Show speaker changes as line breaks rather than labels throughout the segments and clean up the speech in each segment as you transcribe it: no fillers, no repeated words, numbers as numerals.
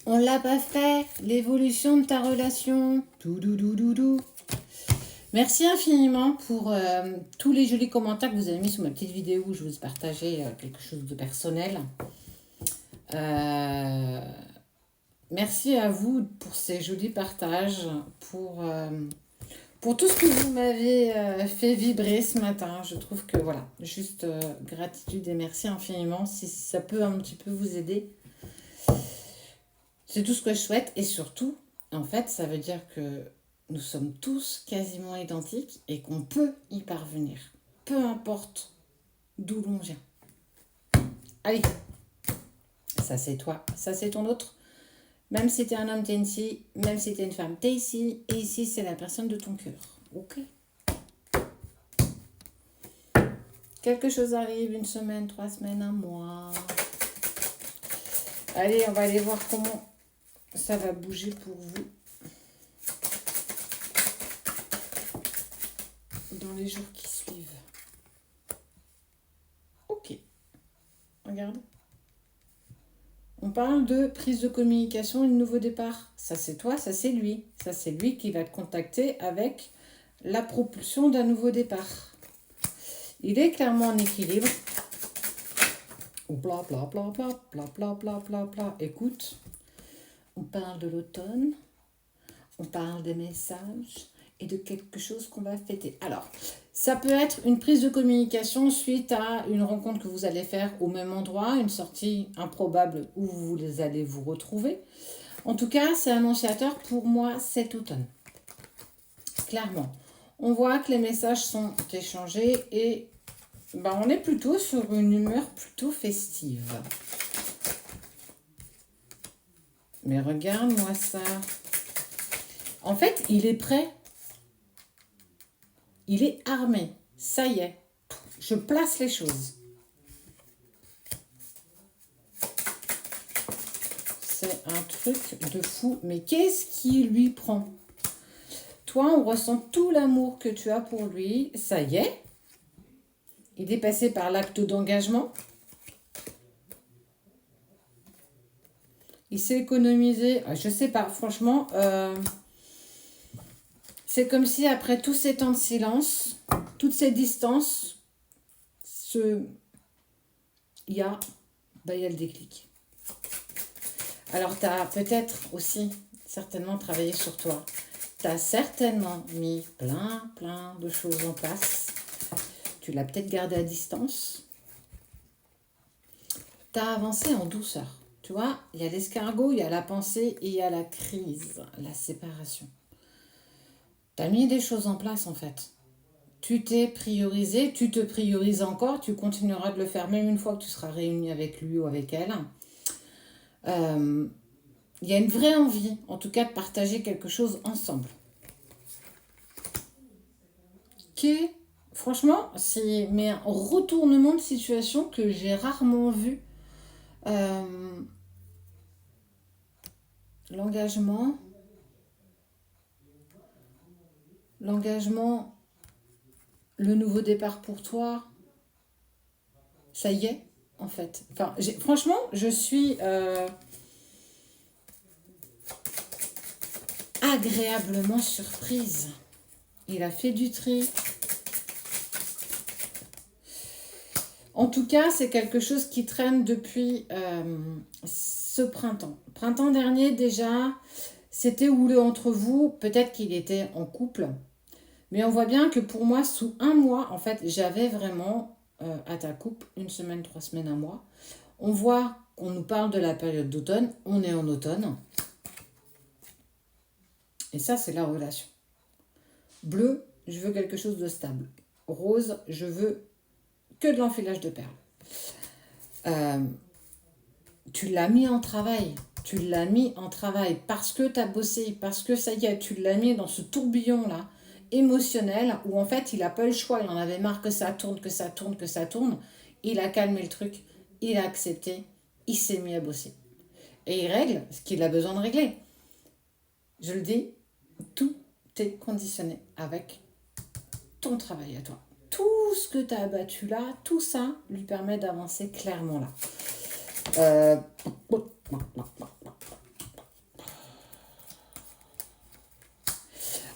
On l'a pas fait. L'évolution de ta relation. Doudou. Merci infiniment pour tous les jolis commentaires que vous avez mis sur ma petite vidéo où je vous ai partagé quelque chose de personnel. Merci à vous pour ces jolis partages, pour tout ce que vous m'avez fait vibrer ce matin. Je trouve que voilà, juste gratitude et merci infiniment. Si ça peut un petit peu vous aider, c'est tout ce que je souhaite. Et surtout, en fait, ça veut dire que nous sommes tous quasiment identiques et qu'on peut y parvenir. Peu importe d'où l'on vient. Allez, ça c'est toi, ça c'est ton autre. Même si t'es un homme, t'es ici. Même si t'es une femme, t'es ici. Et ici, c'est la personne de ton cœur. Ok. Quelque chose arrive, 1 semaine, 3 semaines, 1 mois. Allez, on va aller voir comment ça va bouger pour vous dans les jours qui suivent. Ok. Regarde. On parle de prise de communication et de nouveau départ. Ça, c'est toi, ça, c'est lui. Ça, c'est lui qui va te contacter avec la propulsion d'un nouveau départ. Il est clairement en équilibre. Bla bla bla bla bla bla bla bla bla. Écoute, on parle de l'automne, on parle des messages et de quelque chose qu'on va fêter. Alors, ça peut être une prise de communication suite à une rencontre que vous allez faire au même endroit, une sortie improbable où vous allez vous retrouver. En tout cas, c'est annonciateur pour moi cet automne. Clairement. On voit que les messages sont échangés et on est plutôt sur une humeur plutôt festive. Mais regarde-moi ça. En fait, il est prêt. Il est armé. Ça y est. Je place les choses. C'est un truc de fou. Mais qu'est-ce qui lui prend? Toi, on ressent tout l'amour que tu as pour lui. Ça y est. Il est passé par l'acte d'engagement. Il s'est économisé. Je sais pas, franchement. C'est comme si après tous ces temps de silence, toutes ces distances, il y a le déclic. Alors, tu as peut-être aussi certainement travaillé sur toi. Tu as certainement mis plein de choses en place. Tu l'as peut-être gardé à distance. Tu as avancé en douceur. Tu vois, il y a l'escargot, il y a la pensée et il y a la crise, la séparation. Tu as mis des choses en place en fait. Tu t'es priorisé, tu te priorises encore, tu continueras de le faire même une fois que tu seras réuni avec lui ou avec elle. Il y a une vraie envie, en tout cas, de partager quelque chose ensemble. Qui est, franchement, mais un retournement de situation que j'ai rarement vu. L'engagement, le nouveau départ pour toi, ça y est, en fait. Enfin, franchement, je suis agréablement surprise. Il a fait du tri. En tout cas, c'est quelque chose qui traîne depuis ce printemps. Printemps dernier, déjà, c'était houleux entre vous. Peut-être qu'il était en couple. Mais on voit bien que pour moi, sous 1 mois, en fait, j'avais vraiment à ta coupe 1 semaine, 3 semaines, 1 mois. On voit qu'on nous parle de la période d'automne. On est en automne. Et ça, c'est la relation. Bleu, je veux quelque chose de stable. Rose, je veux que de l'enfilage de perles. Tu l'as mis en travail. Tu l'as mis en travail parce que tu as bossé, parce que ça y est, tu l'as mis dans ce tourbillon-là émotionnel où en fait, il n'a pas le choix. Il en avait marre que ça tourne, que ça tourne, que ça tourne. Il a calmé le truc. Il a accepté. Il s'est mis à bosser. Et il règle ce qu'il a besoin de régler. Je le dis, tout est conditionné avec ton travail à toi. Tout ce que tu as abattu là, tout ça lui permet d'avancer clairement là.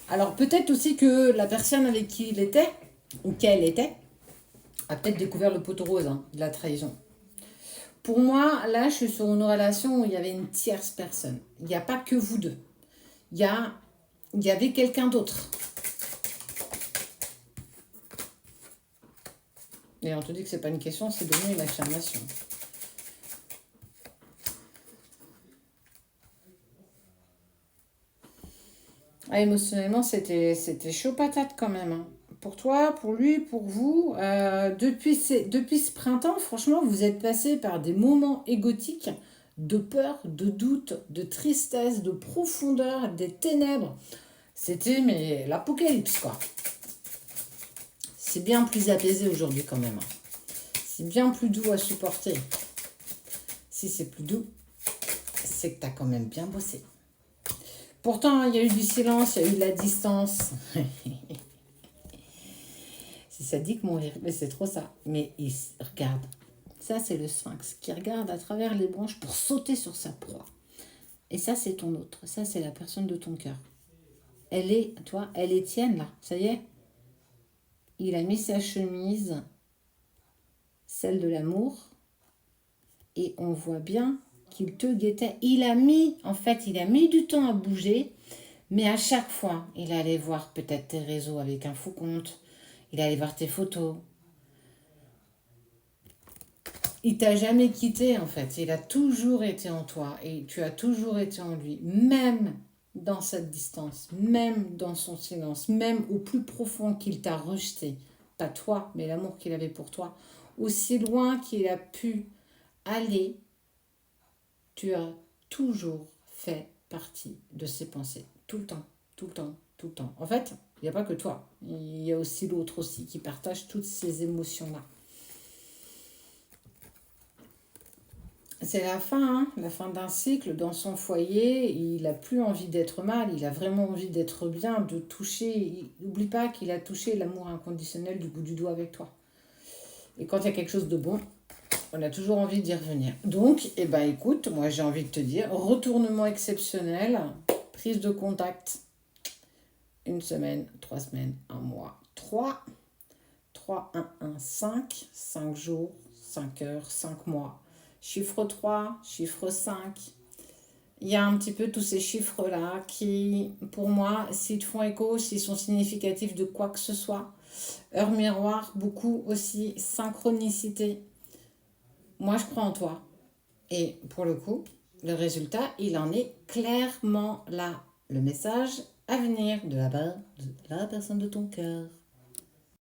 Alors peut-être aussi que la personne avec qui il était, ou qu'elle était, a peut-être découvert le poteau rose, hein, de la trahison. Pour moi, là, je suis sur une relation où il y avait une tierce personne. Il n'y a pas que vous deux. Il y avait quelqu'un d'autre. Et on te dit que c'est pas une question, c'est devenu une affirmation. Ah, émotionnellement, c'était chaud patate quand même, hein. Pour toi, pour lui, pour vous, depuis ce printemps, franchement, vous êtes passé par des moments égotiques de peur, de doute, de tristesse, de profondeur, des ténèbres. C'était mais l'apocalypse, quoi. C'est bien plus apaisé aujourd'hui quand même, hein. C'est bien plus doux à supporter. Si c'est plus doux, c'est que tu as quand même bien bossé. Pourtant, il y a eu du silence, il y a eu de la distance. C'est sadique mon rire, mais c'est trop ça. Mais il regarde. Ça, c'est le sphinx qui regarde à travers les branches pour sauter sur sa proie. Et ça, c'est ton autre. Ça, c'est la personne de ton cœur. Elle est, toi, elle est tienne, là. Ça y est. Il a mis sa chemise, celle de l'amour, et on voit bien qu'il te guettait. Il a mis du temps à bouger, mais à chaque fois, il allait voir peut-être tes réseaux avec un faux compte, il allait voir tes photos. Il t'a jamais quitté en fait, il a toujours été en toi et tu as toujours été en lui, même dans cette distance, même dans son silence, même au plus profond qu'il t'a rejeté, pas toi, mais l'amour qu'il avait pour toi, aussi loin qu'il a pu aller, tu as toujours fait partie de ses pensées, tout le temps, tout le temps, tout le temps. En fait, il n'y a pas que toi, il y a aussi l'autre aussi qui partage toutes ces émotions-là. C'est la fin, hein, la fin d'un cycle dans son foyer. Il n'a plus envie d'être mal, il a vraiment envie d'être bien, de toucher. N'oublie pas qu'il a touché l'amour inconditionnel du bout du doigt avec toi. Et quand il y a quelque chose de bon, on a toujours envie d'y revenir. Donc, eh ben, écoute, moi j'ai envie de te dire, retournement exceptionnel, prise de contact, 1 semaine, 3 semaines, 1 mois, 5 jours, 5 heures, 5 mois. Chiffre 3, chiffre 5. Il y a un petit peu tous ces chiffres-là qui, pour moi, s'ils te font écho, s'ils sont significatifs de quoi que ce soit. Heure miroir, beaucoup aussi. Synchronicité. Moi, je crois en toi. Et pour le coup, le résultat, il en est clairement là. Le message à venir de la part de la personne de ton cœur.